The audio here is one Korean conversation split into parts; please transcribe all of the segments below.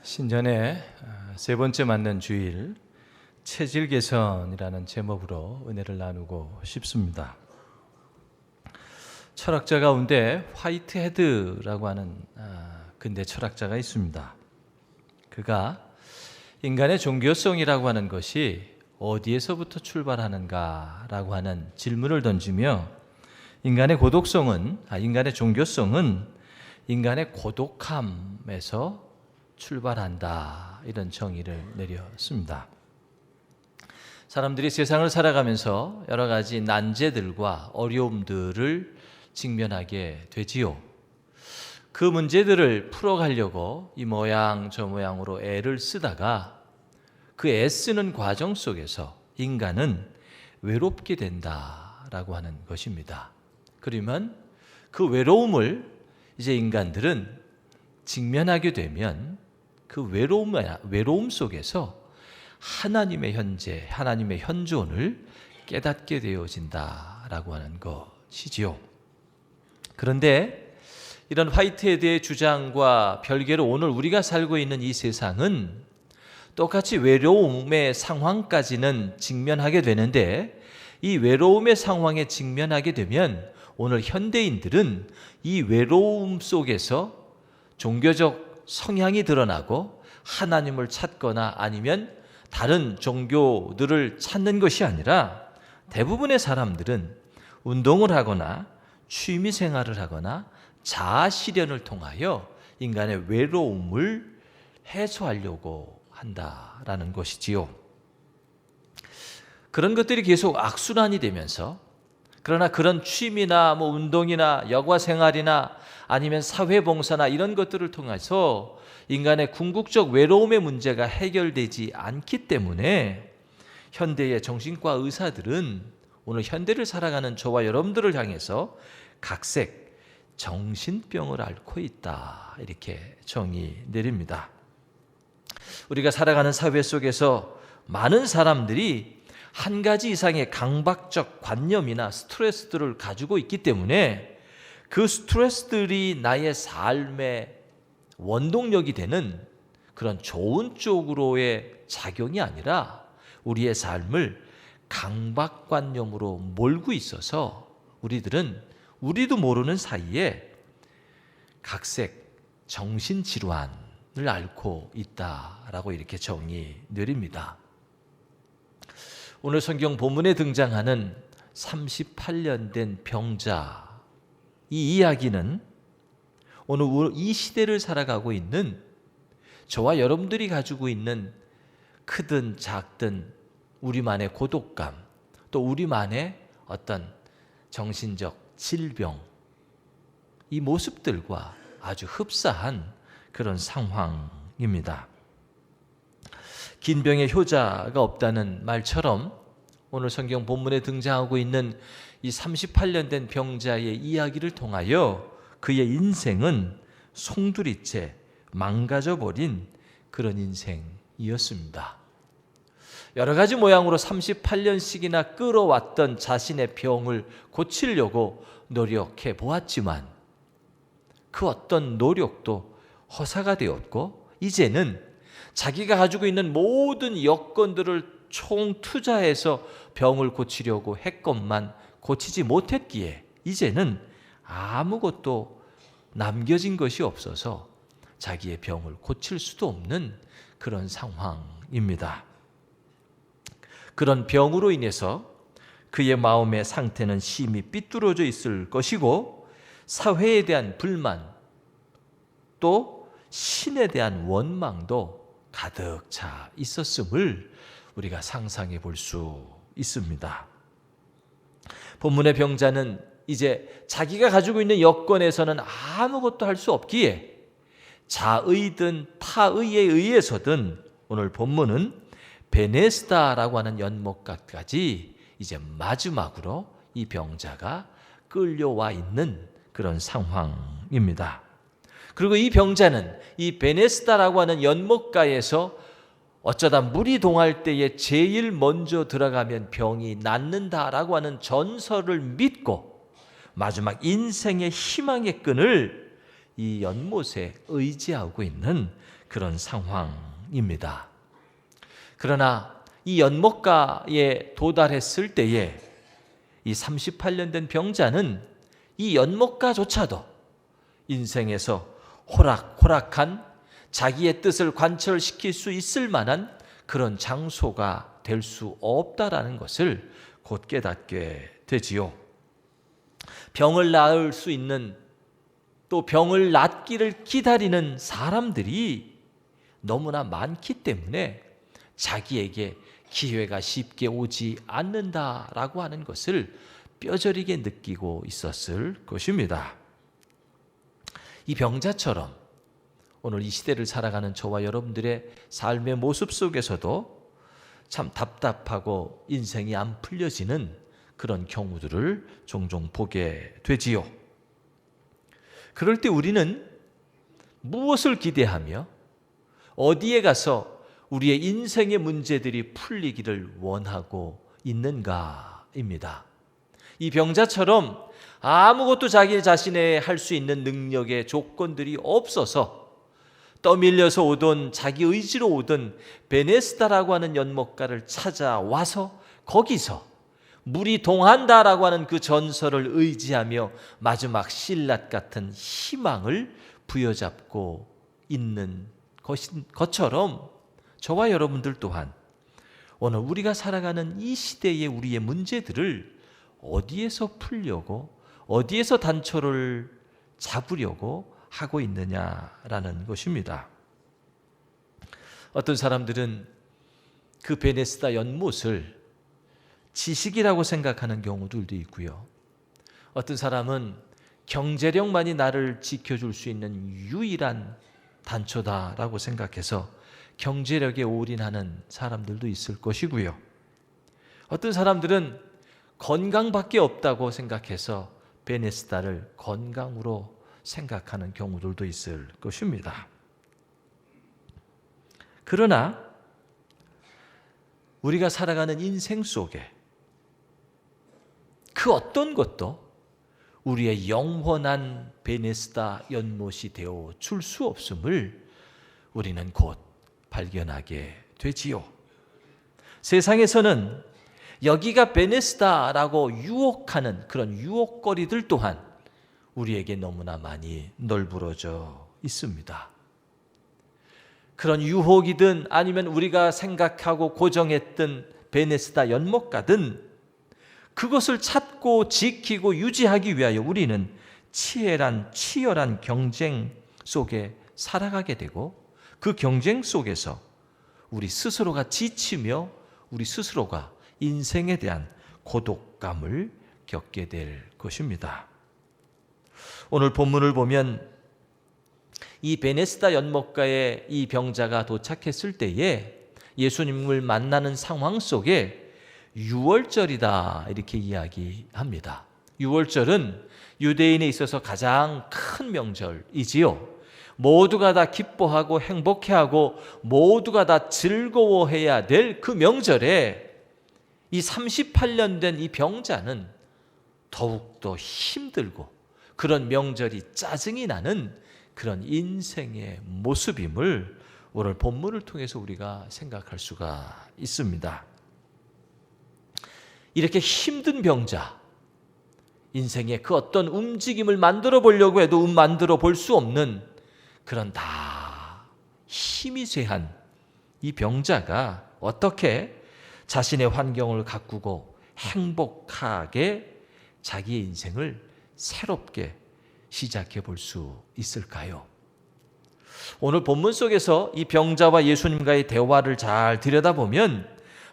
신전의 세 번째 맞는 주일 체질 개선이라는 제목으로 은혜를 나누고 싶습니다. 철학자 가운데 화이트헤드라고 하는 근대 철학자가 있습니다. 그가 인간의 종교성이라고 하는 것이 어디에서부터 출발하는가라고 하는 질문을 던지며 인간의 종교성은 인간의 고독함에서 출발한다, 이런 정의를 내렸습니다. 사람들이 세상을 살아가면서 여러 가지 난제들과 어려움들을 직면하게 되지요. 그 문제들을 풀어가려고 이 모양 저 모양으로 애를 쓰다가 그 애쓰는 과정 속에서 인간은 외롭게 된다라고 하는 것입니다. 그러면 그 외로움을 이제 인간들은 직면하게 되면 그 외로움 속에서 하나님의 현재, 하나님의 현존을 깨닫게 되어진다라고 하는 것이지요. 그런데 이런 화이트헤드의 주장과 별개로 오늘 우리가 살고 있는 이 세상은 똑같이 외로움의 상황까지는 직면하게 되는데, 이 외로움의 상황에 직면하게 되면 오늘 현대인들은 이 외로움 속에서 종교적 성향이 드러나고 하나님을 찾거나 아니면 다른 종교들을 찾는 것이 아니라 대부분의 사람들은 운동을 하거나 취미 생활을 하거나 자아 실현을 통하여 인간의 외로움을 해소하려고 한다라는 것이지요. 그런 것들이 계속 악순환이 되면서, 그러나 그런 취미나 운동이나 여가 생활이나 아니면 사회봉사나 이런 것들을 통해서 인간의 궁극적 외로움의 문제가 해결되지 않기 때문에 현대의 정신과 의사들은 오늘 현대를 살아가는 저와 여러분들을 향해서 각색 정신병을 앓고 있다, 이렇게 정의 내립니다. 우리가 살아가는 사회 속에서 많은 사람들이 한 가지 이상의 강박적 관념이나 스트레스들을 가지고 있기 때문에 그 스트레스들이 나의 삶의 원동력이 되는 그런 좋은 쪽으로의 작용이 아니라 우리의 삶을 강박관념으로 몰고 있어서 우리도 모르는 사이에 각색 정신질환을 앓고 있다라고 이렇게 정의 내립니다. 오늘 성경 본문에 등장하는 38년 된 병자, 이 이야기는 오늘 이 시대를 살아가고 있는 저와 여러분들이 가지고 있는 크든 작든 우리만의 고독감, 또 우리만의 어떤 정신적 질병, 이 모습들과 아주 흡사한 그런 상황입니다. 긴 병에 효자가 없다는 말처럼 오늘 성경 본문에 등장하고 있는 이 38년 된 병자의 이야기를 통하여 그의 인생은 송두리째 망가져버린 그런 인생이었습니다. 여러 가지 모양으로 38년씩이나 끌어왔던 자신의 병을 고치려고 노력해 보았지만 그 어떤 노력도 허사가 되었고, 이제는 자기가 가지고 있는 모든 여건들을 총 투자해서 병을 고치려고 했건만 고치지 못했기에 이제는 아무것도 남겨진 것이 없어서 자기의 병을 고칠 수도 없는 그런 상황입니다. 그런 병으로 인해서 그의 마음의 상태는 심히 삐뚤어져 있을 것이고, 사회에 대한 불만, 또 신에 대한 원망도 가득 차 있었음을 우리가 상상해 볼 수 있습니다. 본문의 병자는 이제 자기가 가지고 있는 여건에서는 아무것도 할 수 없기에 자의든 타의에 의해서든 오늘 본문은 베네스다라고 하는 연못가까지 이제 마지막으로 이 병자가 끌려와 있는 그런 상황입니다. 그리고 이 병자는 이 베네스다라고 하는 연못가에서 어쩌다 물이 동할 때에 제일 먼저 들어가면 병이 낫는다라고 하는 전설을 믿고 마지막 인생의 희망의 끈을 이 연못에 의지하고 있는 그런 상황입니다. 그러나 이 연못가에 도달했을 때에 이 38년 된 병자는 이 연못가조차도 인생에서 호락호락한 자기의 뜻을 관철시킬 수 있을 만한 그런 장소가 될 수 없다라는 것을 곧 깨닫게 되지요. 병을 나을 수 있는, 또 병을 낫기를 기다리는 사람들이 너무나 많기 때문에 자기에게 기회가 쉽게 오지 않는다라고 하는 것을 뼈저리게 느끼고 있었을 것입니다. 이 병자처럼 오늘 이 시대를 살아가는 저와 여러분들의 삶의 모습 속에서도 참 답답하고 인생이 안 풀려지는 그런 경우들을 종종 보게 되지요. 그럴 때 우리는 무엇을 기대하며 어디에 가서 우리의 인생의 문제들이 풀리기를 원하고 있는가입니다. 이 병자처럼 아무것도 자기 자신의 할 수 있는 능력의 조건들이 없어서 떠밀려서 오던, 자기 의지로 오던 베네스다라고 하는 연못가를 찾아와서 거기서 물이 동한다라고 하는 그 전설을 의지하며 마지막 신라 같은 희망을 부여잡고 있는 것처럼 저와 여러분들 또한 오늘 우리가 살아가는 이 시대의 우리의 문제들을 어디에서 풀려고, 어디에서 단초를 잡으려고 하고 있느냐라는 것입니다. 어떤 사람들은 그 베네스다 연못을 지식이라고 생각하는 경우들도 있고요. 어떤 사람은 경제력만이 나를 지켜줄 수 있는 유일한 단초다라고 생각해서 경제력에 올인하는 사람들도 있을 것이고요. 어떤 사람들은 건강밖에 없다고 생각해서 베네스다를 건강으로 생각하는 경우들도 있을 것입니다. 그러나 우리가 살아가는 인생 속에 그 어떤 것도 우리의 영원한 베네스다 연못이 되어 줄 수 없음을 우리는 곧 발견하게 되지요. 세상에서는 여기가 베네스다라고 유혹하는 그런 유혹거리들 또한 우리에게 너무나 많이 널브러져 있습니다. 그런 유혹이든 아니면 우리가 생각하고 고정했던 베네스다 연못가든 그것을 찾고 지키고 유지하기 위하여 우리는 치열한 경쟁 속에 살아가게 되고 그 경쟁 속에서 우리 스스로가 지치며 우리 스스로가 인생에 대한 고독감을 겪게 될 것입니다. 오늘 본문을 보면 이 베네스다 연못가에 이 병자가 도착했을 때에 예수님을 만나는 상황 속에 유월절이다 이렇게 이야기합니다. 유월절은 유대인에 있어서 가장 큰 명절이지요. 모두가 다 기뻐하고 행복해하고 모두가 다 즐거워해야 될 그 명절에 이 38년 된 이 병자는 더욱더 힘들고 그런 명절이 짜증이 나는 그런 인생의 모습임을 오늘 본문을 통해서 우리가 생각할 수가 있습니다. 이렇게 힘든 병자, 인생의 그 어떤 움직임을 만들어 보려고 해도 만들어 볼 수 없는 그런 다 힘이 쇠한 이 병자가 어떻게 자신의 환경을 가꾸고 행복하게 자기의 인생을 새롭게 시작해 볼 수 있을까요? 오늘 본문 속에서 이 병자와 예수님과의 대화를 잘 들여다보면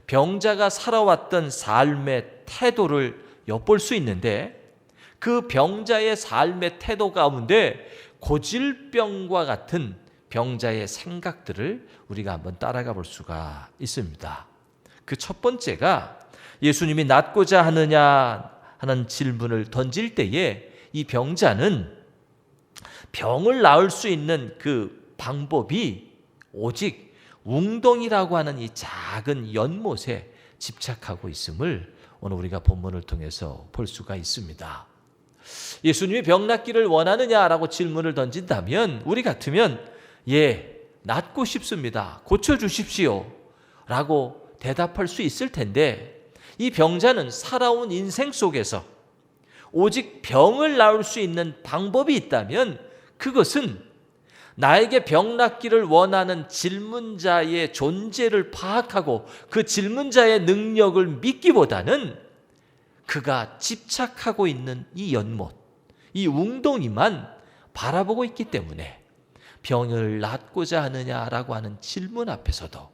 병자가 살아왔던 삶의 태도를 엿볼 수 있는데 그 병자의 삶의 태도 가운데 고질병과 같은 병자의 생각들을 우리가 한번 따라가 볼 수가 있습니다. 그 첫 번째가 예수님이 낫고자 하느냐 하는 질문을 던질 때에 이 병자는 병을 나을 수 있는 그 방법이 오직 웅덩이라고 하는 이 작은 연못에 집착하고 있음을 오늘 우리가 본문을 통해서 볼 수가 있습니다. 예수님이 병 낫기를 원하느냐라고 질문을 던진다면 우리 같으면 낫고 싶습니다. 고쳐주십시오. 라고 대답할 수 있을 텐데 이 병자는 살아온 인생 속에서 오직 병을 나을 수 있는 방법이 있다면 그것은 나에게 병 낫기를 원하는 질문자의 존재를 파악하고 그 질문자의 능력을 믿기보다는 그가 집착하고 있는 이 연못, 이 웅덩이만 바라보고 있기 때문에 병을 낫고자 하느냐라고 하는 질문 앞에서도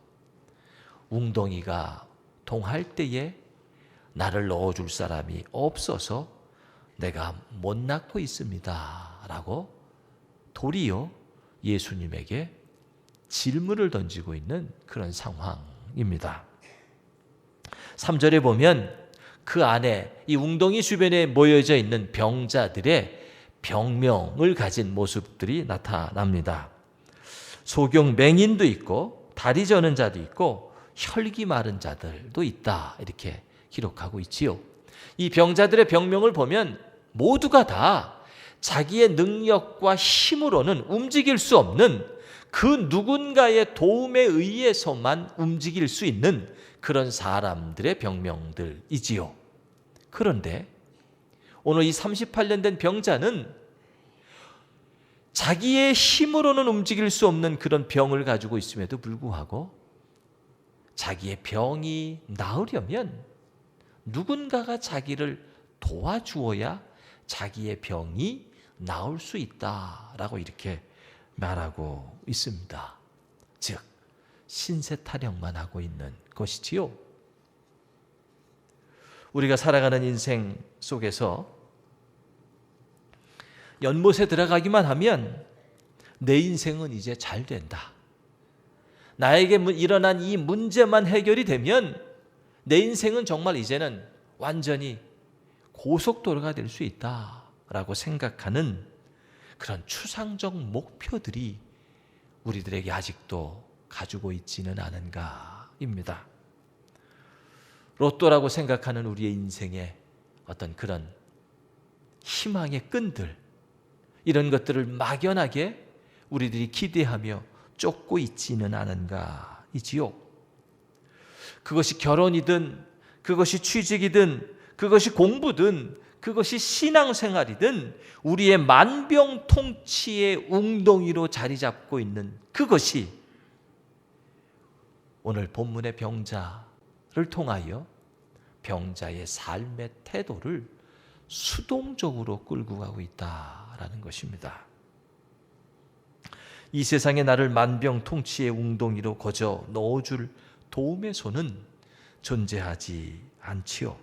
웅덩이가 동할 때에 나를 넣어줄 사람이 없어서 내가 못 낫고 있습니다 라고 도리어 예수님에게 질문을 던지고 있는 그런 상황입니다. 3절에 보면 그 안에 이 웅덩이 주변에 모여져 있는 병자들의 병명을 가진 모습들이 나타납니다. 소경 맹인도 있고 다리 저는 자도 있고 혈기 마른 자들도 있다 이렇게 기록하고 있지요. 이 병자들의 병명을 보면 모두가 다 자기의 능력과 힘으로는 움직일 수 없는 그 누군가의 도움에 의해서만 움직일 수 있는 그런 사람들의 병명들이지요. 그런데 오늘 이 38년 된 병자는 자기의 힘으로는 움직일 수 없는 그런 병을 가지고 있음에도 불구하고 자기의 병이 나으려면 누군가가 자기를 도와주어야 자기의 병이 나을 수 있다라고 이렇게 말하고 있습니다. 즉 신세 타령만 하고 있는 것이지요. 우리가 살아가는 인생 속에서 연못에 들어가기만 하면 내 인생은 이제 잘 된다. 나에게 일어난 이 문제만 해결이 되면 내 인생은 정말 이제는 완전히 고속도로가 될 수 있다라고 생각하는 그런 추상적 목표들이 우리들에게 아직도 가지고 있지는 않은가입니다. 로또라고 생각하는 우리의 인생의 어떤 그런 희망의 끈들, 이런 것들을 막연하게 우리들이 기대하며 쫓고 있지는 않은가이지요. 그것이 결혼이든 그것이 취직이든 그것이 공부든 그것이 신앙생활이든 우리의 만병통치의 웅덩이로 자리 잡고 있는 그것이 오늘 본문의 병자를 통하여 병자의 삶의 태도를 수동적으로 끌고 가고 있다라는 것입니다. 이 세상에 나를 만병통치의 웅덩이로 거저 넣어줄 도움의 손은 존재하지 않지요.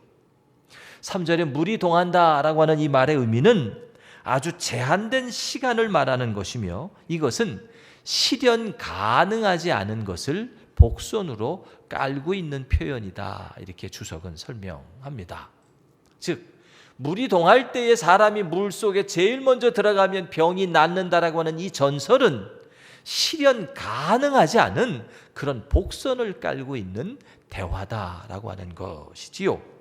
3절에 물이 동한다라고 하는 이 말의 의미는 아주 제한된 시간을 말하는 것이며 이것은 실현 가능하지 않은 것을 복선으로 깔고 있는 표현이다. 이렇게 주석은 설명합니다. 즉 물이 동할 때에 사람이 물 속에 제일 먼저 들어가면 병이 낫는다라고 하는 이 전설은 실현 가능하지 않은 그런 복선을 깔고 있는 대화다라고 하는 것이지요.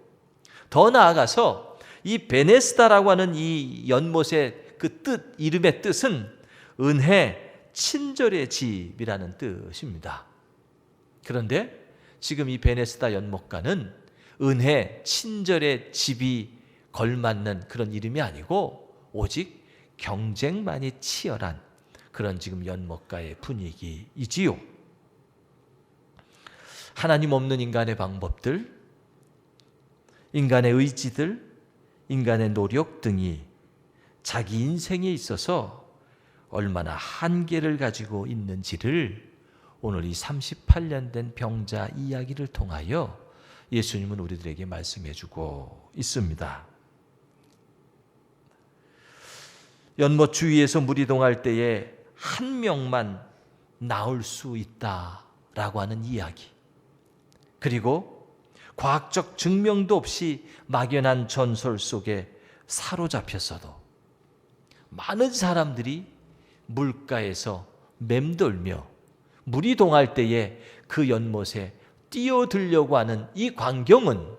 더 나아가서 이 베네스다라고 하는 이 연못의 그 뜻, 이름의 뜻은 은혜, 친절의 집이라는 뜻입니다. 그런데 지금 이 베네스다 연못가는 은혜, 친절의 집이 걸맞는 그런 이름이 아니고 오직 경쟁만이 치열한 그런 지금 연못가의 분위기이지요. 하나님 없는 인간의 방법들, 인간의 의지들, 인간의 노력 등이 자기 인생에 있어서 얼마나 한계를 가지고 있는지를 오늘 이 38년 된 병자 이야기를 통하여 예수님은 우리들에게 말씀해 주고 있습니다. 연못 주위에서 물이 동할 때에 한 명만 나올 수 있다라고 하는 이야기, 그리고 과학적 증명도 없이 막연한 전설 속에 사로잡혔어도 많은 사람들이 물가에서 맴돌며 물이 동할 때에 그 연못에 뛰어들려고 하는 이 광경은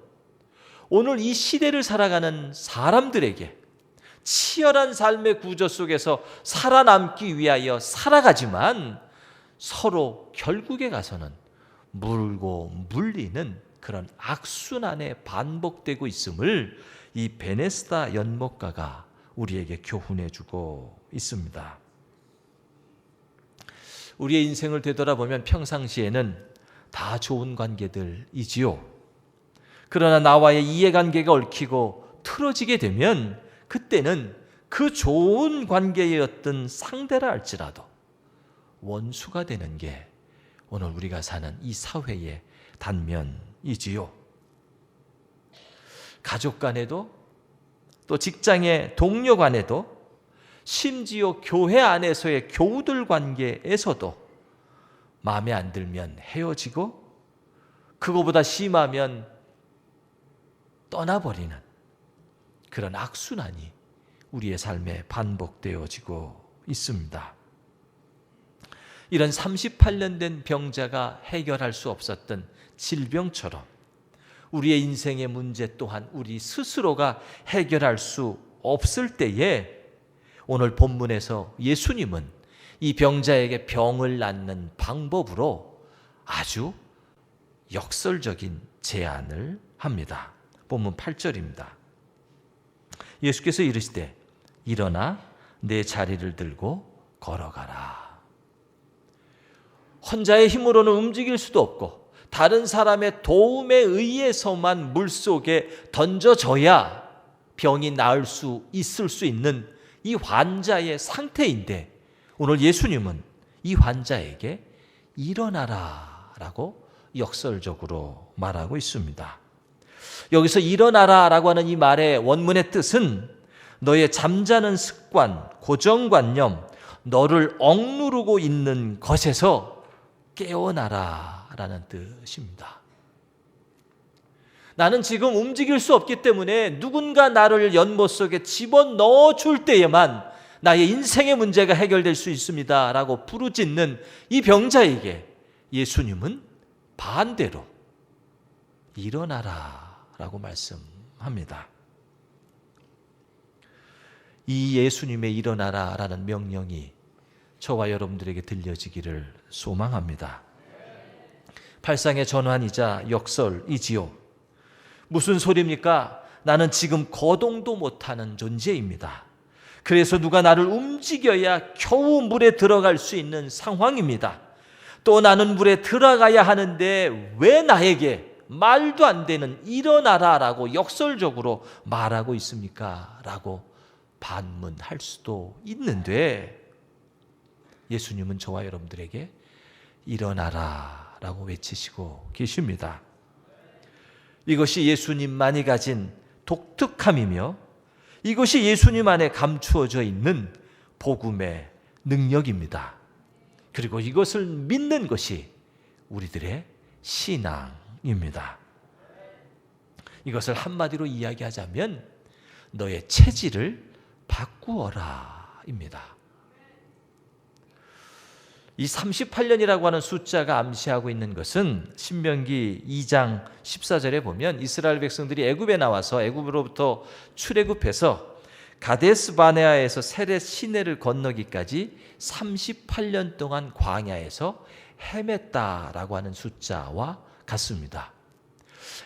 오늘 이 시대를 살아가는 사람들에게 치열한 삶의 구조 속에서 살아남기 위하여 살아가지만 서로 결국에 가서는 물고 물리는 그런 악순환에 반복되고 있음을 이 베네스다 연못가가 우리에게 교훈해 주고 있습니다. 우리의 인생을 되돌아보면 평상시에는 다 좋은 관계들이지요. 그러나 나와의 이해관계가 얽히고 틀어지게 되면 그때는 그 좋은 관계였던 상대라 할지라도 원수가 되는 게 오늘 우리가 사는 이 사회의 단면이지요. 가족 간에도 또 직장의 동료 간에도 심지어 교회 안에서의 교우들 관계에서도 마음에 안 들면 헤어지고 그거보다 심하면 떠나버리는 그런 악순환이 우리의 삶에 반복되어지고 있습니다. 이런 38년 된 병자가 해결할 수 없었던 질병처럼 우리의 인생의 문제 또한 우리 스스로가 해결할 수 없을 때에 오늘 본문에서 예수님은 이 병자에게 병을 낫는 방법으로 아주 역설적인 제안을 합니다. 본문 8절입니다. 예수께서 이르시되 일어나 내 자리를 들고 걸어가라. 혼자의 힘으로는 움직일 수도 없고 다른 사람의 도움에 의해서만 물속에 던져져야 병이 나을 수 있을 수 있는 이 환자의 상태인데 오늘 예수님은 이 환자에게 일어나라 라고 역설적으로 말하고 있습니다. 여기서 일어나라 라고 하는 이 말의 원문의 뜻은 너의 잠자는 습관, 고정관념, 너를 억누르고 있는 것에서 깨어나라 라는 뜻입니다. 나는 지금 움직일 수 없기 때문에 누군가 나를 연못 속에 집어넣어 줄 때에만 나의 인생의 문제가 해결될 수 있습니다 라고 부르짖는 이 병자에게 예수님은 반대로 일어나라 라고 말씀합니다. 이 예수님의 일어나라 라는 명령이 저와 여러분들에게 들려지기를 소망합니다. 발상의 전환이자 역설이지요. 무슨 소리입니까? 나는 지금 거동도 못하는 존재입니다. 그래서 누가 나를 움직여야 겨우 물에 들어갈 수 있는 상황입니다. 또 나는 물에 들어가야 하는데 왜 나에게 말도 안 되는 일어나라 라고 역설적으로 말하고 있습니까? 라고 반문할 수도 있는데 예수님은 저와 여러분들에게 일어나라 라고 외치시고 계십니다. 이것이 예수님만이 가진 독특함이며 이것이 예수님 안에 감추어져 있는 복음의 능력입니다. 그리고 이것을 믿는 것이 우리들의 신앙입니다. 이것을 한마디로 이야기하자면 너의 체질을 바꾸어라입니다. 이 38년이라고 하는 숫자가 암시하고 있는 것은 신명기 2장 14절에 보면 이스라엘 백성들이 애굽에 나와서 애굽으로부터 출애굽해서 가데스 바네아에서 세렛 시내를 건너기까지 38년 동안 광야에서 헤맸다라고 하는 숫자와 같습니다.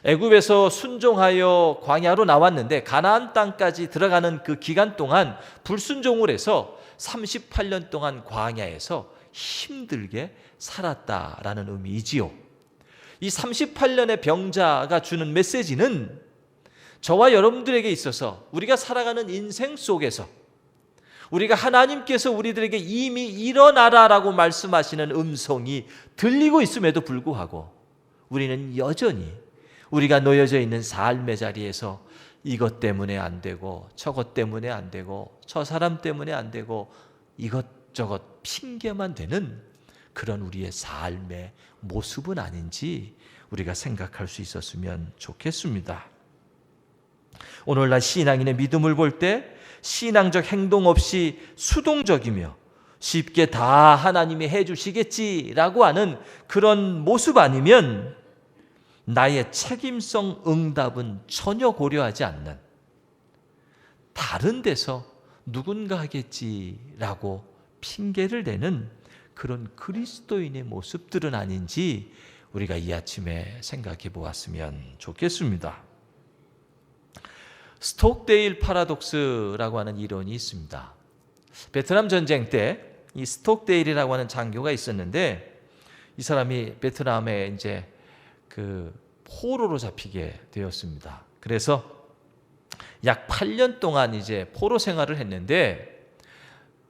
애굽에서 순종하여 광야로 나왔는데 가나안 땅까지 들어가는 그 기간 동안 불순종을 해서 38년 동안 광야에서 힘들게 살았다라는 의미이지요. 이 38년의 병자가 주는 메시지는 저와 여러분들에게 있어서 우리가 살아가는 인생 속에서 우리가 하나님께서 우리들에게 이미 일어나라라고 말씀하시는 음성이 들리고 있음에도 불구하고 우리는 여전히 우리가 놓여져 있는 삶의 자리에서 이것 때문에 안 되고 저것 때문에 안 되고 저 사람 때문에 안 되고 이것저것 핑계만 되는 그런 우리의 삶의 모습은 아닌지 우리가 생각할 수 있었으면 좋겠습니다. 오늘날 신앙인의 믿음을 볼 때 신앙적 행동 없이 수동적이며 쉽게 다 하나님이 해주시겠지라고 하는 그런 모습 아니면 나의 책임성 응답은 전혀 고려하지 않는 다른 데서 누군가 하겠지라고 핑계를 대는 그런 그리스도인의 모습들은 아닌지 우리가 이 아침에 생각해 보았으면 좋겠습니다. 스톡데일 파라독스라고 하는 이론이 있습니다. 베트남 전쟁 때 이 스톡데일이라고 하는 장교가 있었는데 이 사람이 베트남에 이제 그 포로로 잡히게 되었습니다. 그래서 약 8년 동안 이제 포로 생활을 했는데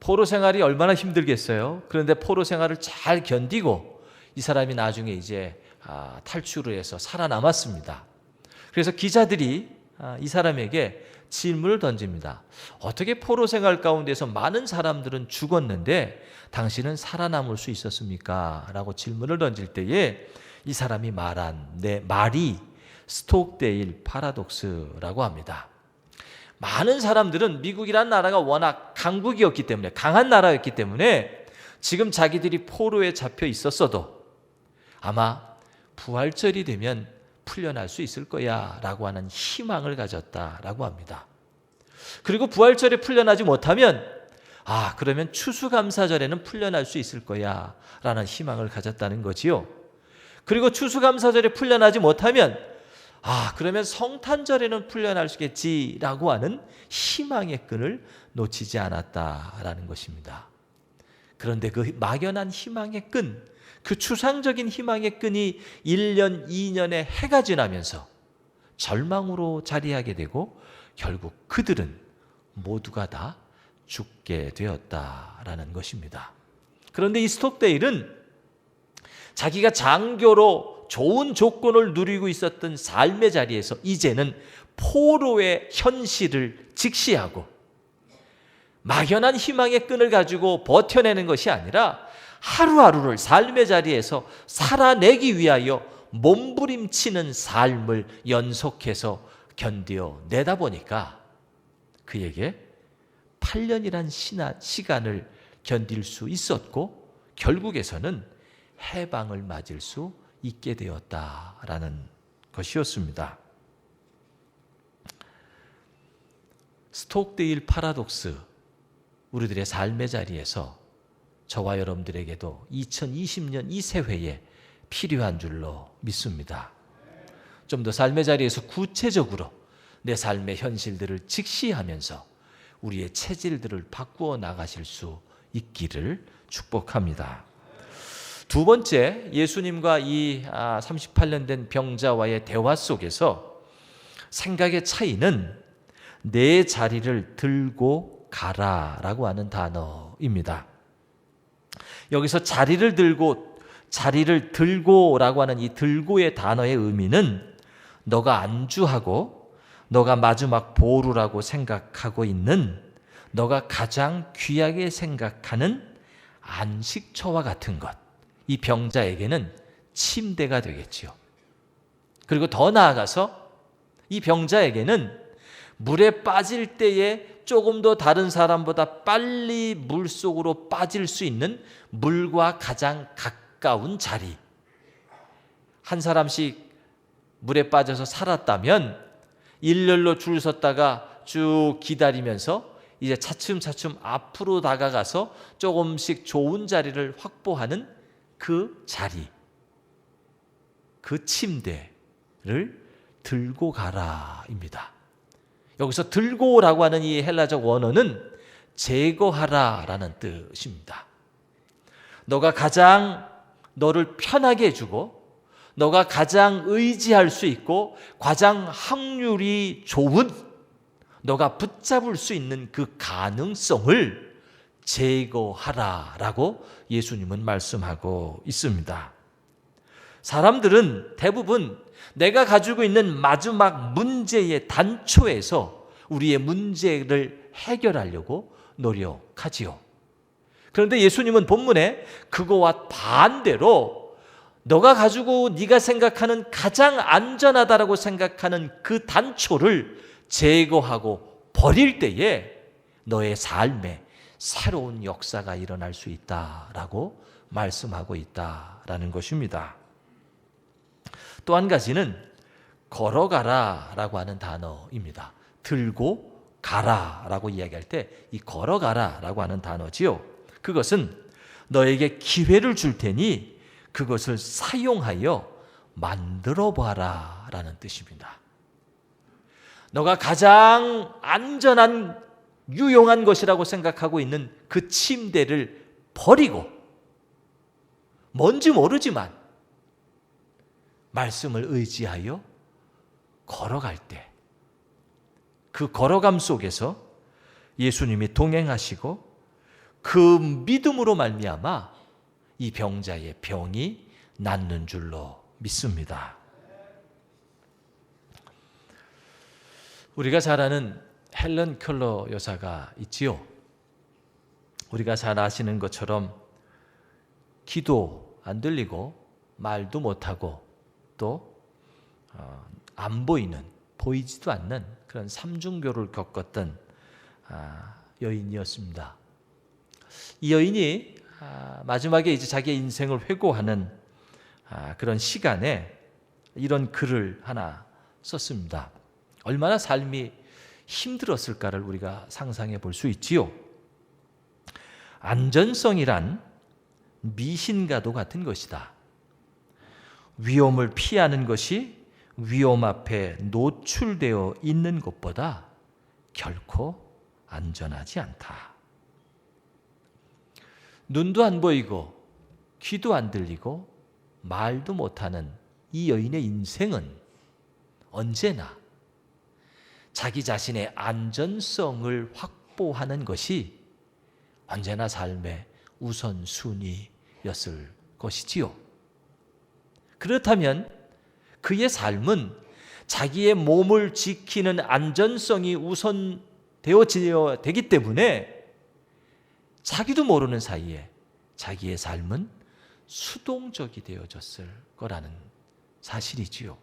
포로 생활이 얼마나 힘들겠어요. 그런데 포로 생활을 잘 견디고 이 사람이 나중에 이제 탈출을 해서 살아남았습니다. 그래서 기자들이 이 사람에게 질문을 던집니다. 어떻게 포로 생활 가운데서 많은 사람들은 죽었는데 당신은 살아남을 수 있었습니까? 라고 질문을 던질 때에 이 사람이 말한 말이 스톡데일 파라독스라고 합니다. 많은 사람들은 미국이라는 나라가 워낙 강국이었기 때문에, 강한 나라였기 때문에 지금 자기들이 포로에 잡혀 있었어도 아마 부활절이 되면 풀려날 수 있을 거야 라고 하는 희망을 가졌다라고 합니다. 그리고 부활절에 풀려나지 못하면 그러면 추수감사절에는 풀려날 수 있을 거야 라는 희망을 가졌다는 거지요. 그리고 추수감사절에 풀려나지 못하면 그러면 성탄절에는 풀려날 수 있겠지라고 하는 희망의 끈을 놓치지 않았다라는 것입니다. 그런데 그 막연한 희망의 끈, 그 추상적인 희망의 끈이 1년, 2년의 해가 지나면서 절망으로 자리하게 되고 결국 그들은 모두가 다 죽게 되었다라는 것입니다. 그런데 이 스톡데일은 자기가 장교로 좋은 조건을 누리고 있었던 삶의 자리에서 이제는 포로의 현실을 직시하고 막연한 희망의 끈을 가지고 버텨내는 것이 아니라 하루하루를 삶의 자리에서 살아내기 위하여 몸부림치는 삶을 연속해서 견뎌내다 보니까 그에게 8년이란 시간을 견딜 수 있었고 결국에서는 해방을 맞을 수 있게 되었다라는 것이었습니다. 스톡데일 파라독스, 우리들의 삶의 자리에서 저와 여러분들에게도 2020년 이 새해에 필요한 줄로 믿습니다. 좀 더 삶의 자리에서 구체적으로 내 삶의 현실들을 직시하면서 우리의 체질들을 바꾸어 나가실 수 있기를 축복합니다. 두 번째, 예수님과 이 38년 된 병자와의 대화 속에서 생각의 차이는 내 자리를 들고 가라라고 하는 단어입니다. 여기서 자리를 들고라고 하는 이 들고의 단어의 의미는 너가 안주하고 너가 마지막 보루라고 생각하고 있는 너가 가장 귀하게 생각하는 안식처와 같은 것, 이 병자에게는 침대가 되겠지요. 그리고 더 나아가서 이 병자에게는 물에 빠질 때에 조금 더 다른 사람보다 빨리 물속으로 빠질 수 있는 물과 가장 가까운 자리. 한 사람씩 물에 빠져서 살았다면 일렬로 줄 섰다가 쭉 기다리면서 이제 차츰차츰 앞으로 다가가서 조금씩 좋은 자리를 확보하는 그 자리, 그 침대를 들고 가라입니다. 여기서 들고라고 하는 이 헬라적 원어는 제거하라라는 뜻입니다. 너가 가장 너를 편하게 해주고 너가 가장 의지할 수 있고 가장 확률이 좋은 너가 붙잡을 수 있는 그 가능성을 제거하라라고 예수님은 말씀하고 있습니다. 사람들은 대부분 내가 가지고 있는 마지막 문제의 단초에서 우리의 문제를 해결하려고 노력하지요. 그런데 예수님은 본문에 그거와 반대로 너가 가지고 네가 생각하는 가장 안전하다라고 생각하는 그 단초를 제거하고 버릴 때에 너의 삶에 새로운 역사가 일어날 수 있다라고 말씀하고 있다라는 것입니다. 또 한 가지는 걸어가라라고 하는 단어입니다. 들고 가라라고 이야기할 때 이 걸어가라라고 하는 단어지요. 그것은 너에게 기회를 줄 테니 그것을 사용하여 만들어 봐라 라는 뜻입니다. 너가 가장 안전한 유용한 것이라고 생각하고 있는 그 침대를 버리고 뭔지 모르지만 말씀을 의지하여 걸어갈 때 그 걸어감 속에서 예수님이 동행하시고 그 믿음으로 말미암아 이 병자의 병이 낫는 줄로 믿습니다. 우리가 잘 아는 헬런 켈러 여사가 있지요. 우리가 잘 아시는 것처럼 귀도 안 들리고 말도 못하고 또 안 보이는, 보이지도 않는 그런 삼중교를 겪었던 여인이었습니다. 이 여인이 마지막에 이제 자기의 인생을 회고하는 그런 시간에 이런 글을 하나 썼습니다. 얼마나 삶이 힘들었을까를 우리가 상상해 볼 수 있지요. 안전성이란 미신과도 같은 것이다. 위험을 피하는 것이 위험 앞에 노출되어 있는 것보다 결코 안전하지 않다. 눈도 안 보이고 귀도 안 들리고 말도 못하는 이 여인의 인생은 언제나 자기 자신의 안전성을 확보하는 것이 언제나 삶의 우선순위였을 것이지요. 그렇다면 그의 삶은 자기의 몸을 지키는 안전성이 우선되어야 되기 때문에 자기도 모르는 사이에 자기의 삶은 수동적이 되어졌을 거라는 사실이지요.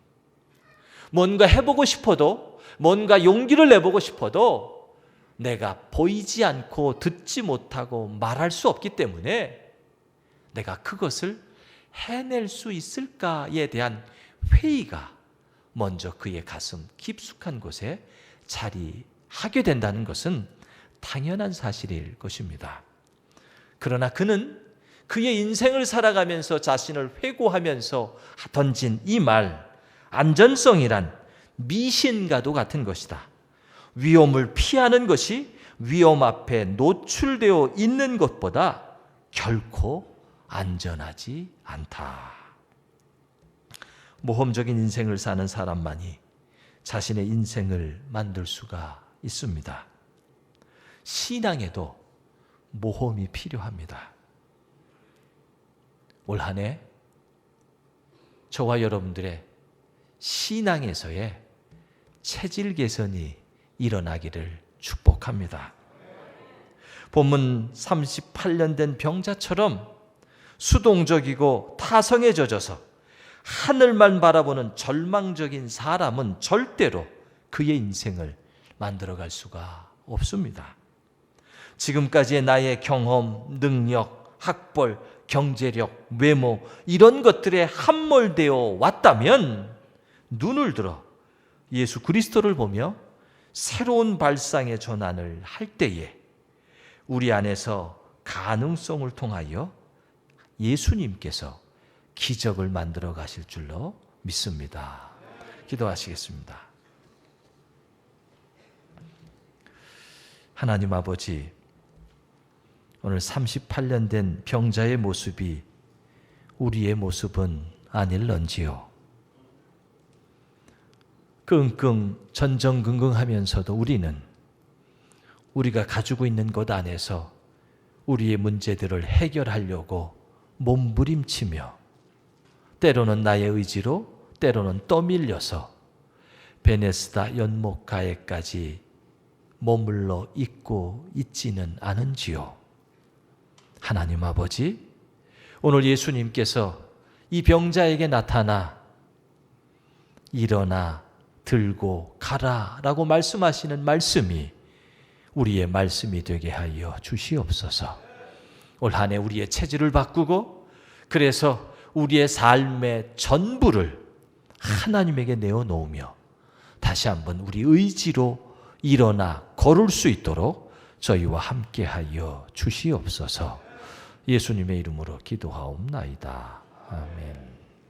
뭔가 해보고 싶어도, 뭔가 용기를 내보고 싶어도 내가 보이지 않고 듣지 못하고 말할 수 없기 때문에 내가 그것을 해낼 수 있을까에 대한 회의가 먼저 그의 가슴 깊숙한 곳에 자리하게 된다는 것은 당연한 사실일 것입니다. 그러나 그는 그의 인생을 살아가면서 자신을 회고하면서 던진 이 말, 안전성이란 미신과도 같은 것이다. 위험을 피하는 것이 위험 앞에 노출되어 있는 것보다 결코 안전하지 않다. 모험적인 인생을 사는 사람만이 자신의 인생을 만들 수가 있습니다. 신앙에도 모험이 필요합니다. 올 한 해 저와 여러분들의 신앙에서의 체질 개선이 일어나기를 축복합니다. 본문 38년 된 병자처럼 수동적이고 타성에 젖어서 하늘만 바라보는 절망적인 사람은 절대로 그의 인생을 만들어갈 수가 없습니다. 지금까지의 나의 경험, 능력, 학벌, 경제력, 외모 이런 것들에 함몰되어 왔다면 눈을 들어 예수 그리스도를 보며 새로운 발상의 전환을 할 때에 우리 안에서 가능성을 통하여 예수님께서 기적을 만들어 가실 줄로 믿습니다. 기도하시겠습니다. 하나님 아버지, 오늘 38년 된 병자의 모습이 우리의 모습은 아닐런지요. 끙끙 전전긍긍하면서도 우리는 우리가 가지고 있는 것 안에서 우리의 문제들을 해결하려고 몸부림치며 때로는 나의 의지로 때로는 떠밀려서 베네스다 연못가에까지 머물러 있고 있지는 않은지요. 하나님 아버지, 오늘 예수님께서 이 병자에게 나타나 일어나 들고 가라 라고 말씀하시는 말씀이 우리의 말씀이 되게 하여 주시옵소서. 올 한 해 우리의 체질을 바꾸고 그래서 우리의 삶의 전부를 하나님에게 내어놓으며 다시 한번 우리 의지로 일어나 걸을 수 있도록 저희와 함께하여 주시옵소서. 예수님의 이름으로 기도하옵나이다. 아멘.